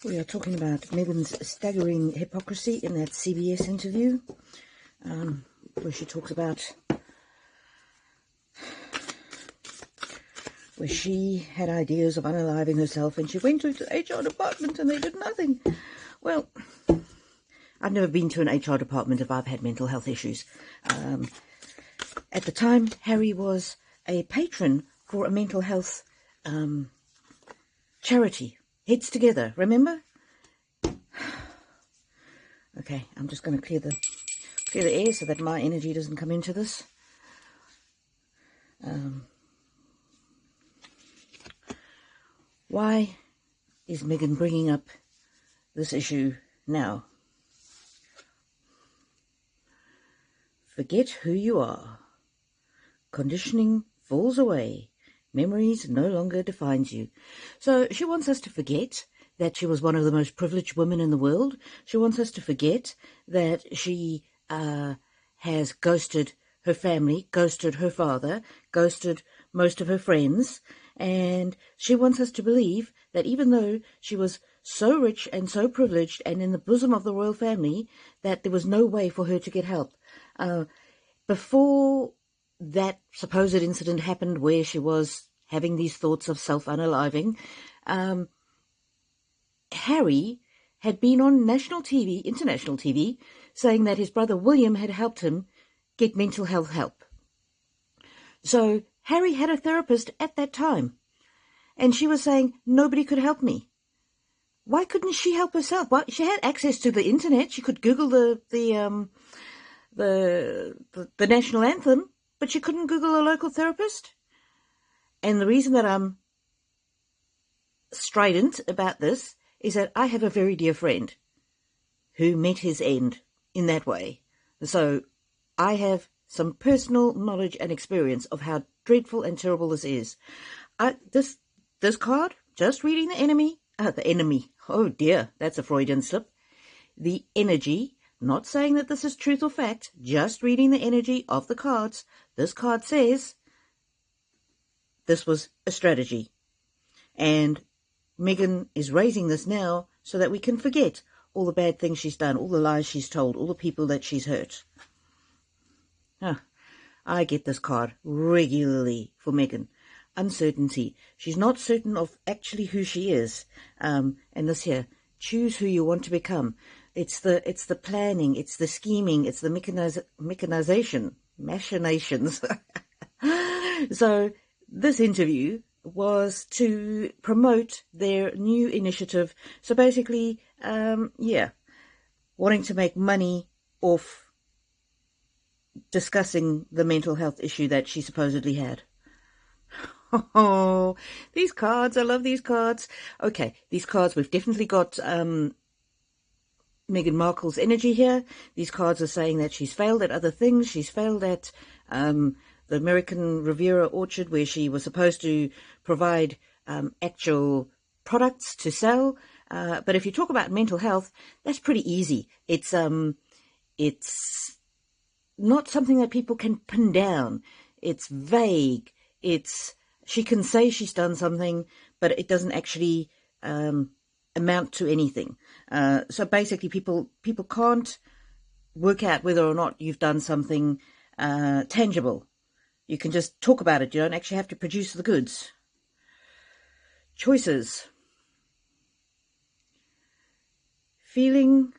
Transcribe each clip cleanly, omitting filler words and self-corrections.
We are talking about Meghan's staggering hypocrisy in that CBS interview, where she talks about where she had ideas of unaliving herself and she went to the HR department and they did nothing. Well, I've never been to an HR department if I've had mental health issues. At the time, Harry was a patron for a mental health charity. Heads Together, remember? Okay, I'm just going to clear the air so that my energy doesn't come into this. Why is Meghan bringing up this issue now? Forget who you are. Conditioning falls away. Memories no longer defines you. So she wants us to forget that she was one of the most privileged women in the world. She wants us to forget that she has ghosted her family, ghosted her father, ghosted most of her friends. And she wants us to believe that even though she was so rich and so privileged and in the bosom of the royal family, that there was no way for her to get help. Before that supposed incident happened where she was having these thoughts of self-unaliving, Harry had been on national TV, international TV, saying that his brother William had helped him get mental health help. So Harry had a therapist at that time, and she was saying, nobody could help me. Why couldn't she help herself? Well, she had access to the internet. She could Google the national anthem, but she couldn't Google a local therapist. And the reason that I'm strident about this is that I have a very dear friend who met his end in that way. So I have some personal knowledge and experience of how dreadful and terrible this is. This card, just reading the enemy. Oh dear, that's a Freudian slip. The energy, not saying that this is truth or fact, just reading the energy of the cards. This card says this was a strategy. And Meghan is raising this now so that we can forget all the bad things she's done, all the lies she's told, all the people that she's hurt. I get this card regularly for Meghan. Uncertainty. She's not certain of actually who she is. And this here, choose who you want to become. It's the planning, it's the scheming, it's the machinations. So this interview was to promote their new initiative. So basically, wanting to make money off discussing the mental health issue that she supposedly had. Oh, these cards, I love these cards. Okay, these cards, we've definitely got Meghan Markle's energy here. These cards are saying that she's failed at other things. She's failed at the American Riviera orchard where she was supposed to provide actual products to sell. But if you talk about mental health, that's pretty easy. It's not something that people can pin down. It's vague. She can say she's done something, but it doesn't actually amount to anything. So basically, people can't work out whether or not you've done something tangible. You can just talk about it. You don't actually have to produce the goods. Choices. Feeling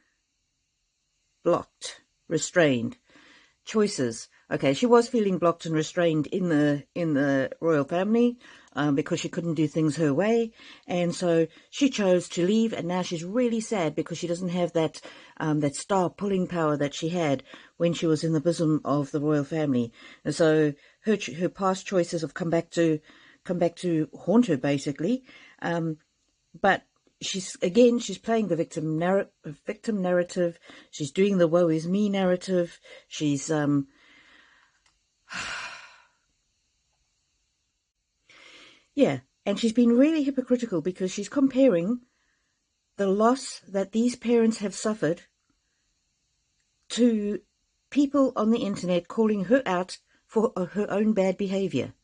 blocked, restrained. Choices. Okay, she was feeling blocked and restrained in the royal family because she couldn't do things her way, and so she chose to leave. And now she's really sad because she doesn't have that star pulling power that she had when she was in the bosom of the royal family. And so her past choices have come back to haunt her basically. But she's playing the victim narrative. She's doing the woe is me narrative. She's yeah, and she's been really hypocritical because she's comparing the loss that these parents have suffered to people on the internet calling her out for her own bad behavior.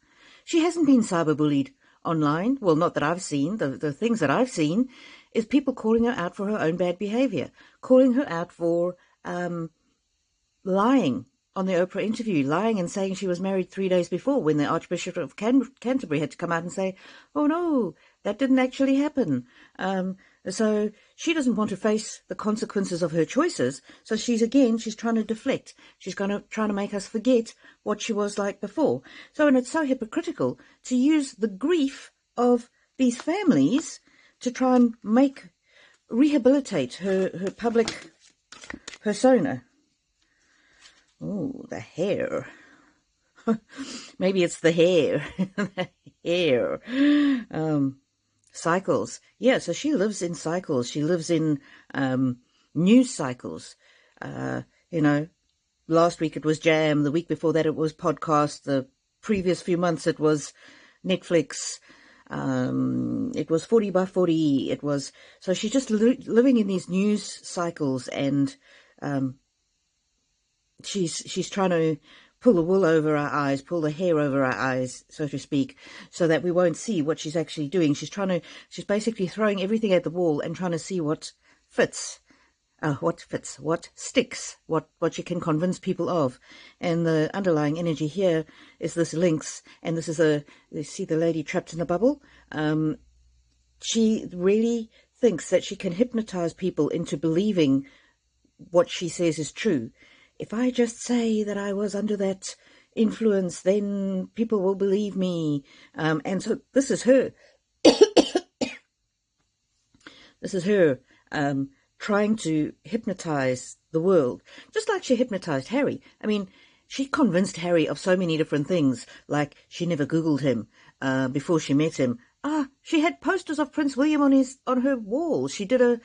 She hasn't been cyberbullied online. Well, not that I've seen. The things that I've seen, is people calling her out for her own bad behavior, calling her out for lying on the Oprah interview, lying and saying she was married 3 days before, when the Archbishop of Canterbury had to come out and say, oh no, that didn't actually happen. So she doesn't want to face the consequences of her choices. So she's trying to deflect. She's trying to make us forget what she was like before. So, and it's so hypocritical to use the grief of these families to try and rehabilitate her public persona. Oh, the hair. Maybe it's the hair. The hair. Cycles. Yeah, so she lives in cycles. She lives in news cycles. Last week it was Jam. The week before that it was podcast. The previous few months it was Netflix. It was 40 by 40. It was, so she's just living in these news cycles, and she's trying to pull the wool over our eyes, pull the hair over our eyes, so to speak, so that we won't see what she's actually doing. She's basically throwing everything at the wall and trying to see what fits, what sticks, what she can convince people of. And the underlying energy here is this lynx, and this is you see the lady trapped in a bubble. She really thinks that she can hypnotize people into believing what she says is true. If I just say that I was under that influence, then people will believe me. And so this is her. This is her trying to hypnotize the world, just like she hypnotized Harry. I mean, she convinced Harry of so many different things, like she never Googled him before she met him. She had posters of Prince William on her wall. She did a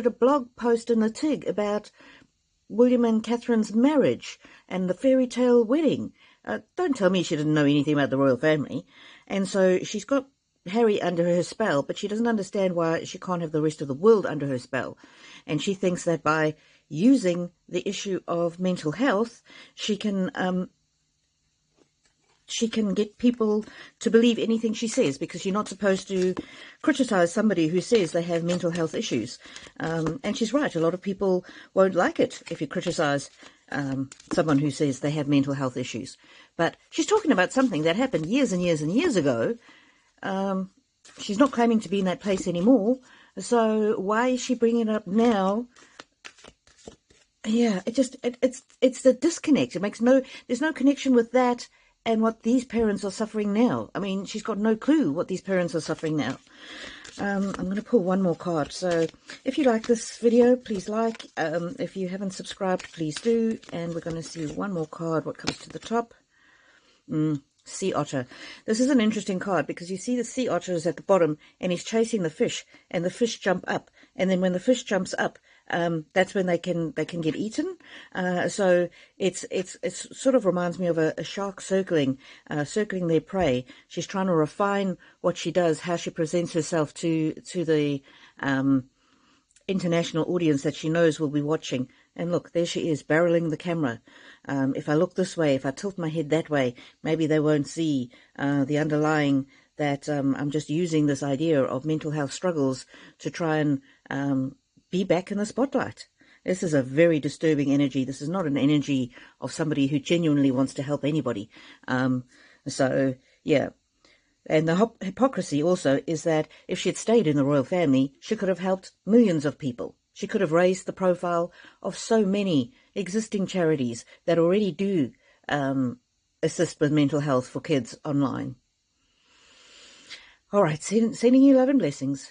blog post in the TIG about William and Catherine's marriage and the fairy tale wedding. Don't tell me she didn't know anything about the royal family. And so she's got Harry under her spell, but she doesn't understand why she can't have the rest of the world under her spell. And she thinks that by using the issue of mental health, she can get people to believe anything she says, because you're not supposed to criticize somebody who says they have mental health issues. And she's right. A lot of people won't like it if you criticize someone who says they have mental health issues. But she's talking about something that happened years and years and years ago. She's not claiming to be in that place anymore. So why is she bringing it up now? Yeah, it's the disconnect. There's no connection with that and what these parents are suffering now. I mean, she's got no clue what these parents are suffering now. I'm going to pull one more card. So if you like this video, please like. If you haven't subscribed, please do. And we're going to see one more card, what comes to the top. Sea otter. This is an interesting card, because you see the sea otter is at the bottom and he's chasing the fish, and the fish jump up. And then when the fish jumps up, that's when they can get eaten. So it's sort of reminds me of a shark circling their prey. She's trying to refine what she does, how she presents herself to the international audience that she knows will be watching. And look, there she is, barreling the camera. If I look this way, if I tilt my head that way, maybe they won't see the underlying, that I'm just using this idea of mental health struggles to try and be back in the spotlight. This is a very disturbing energy. This is not an energy of somebody who genuinely wants to help anybody. So, yeah. And the hypocrisy also is that if she had stayed in the royal family, she could have helped millions of people. She could have raised the profile of so many existing charities that already do assist with mental health for kids online. All right, sending you love and blessings.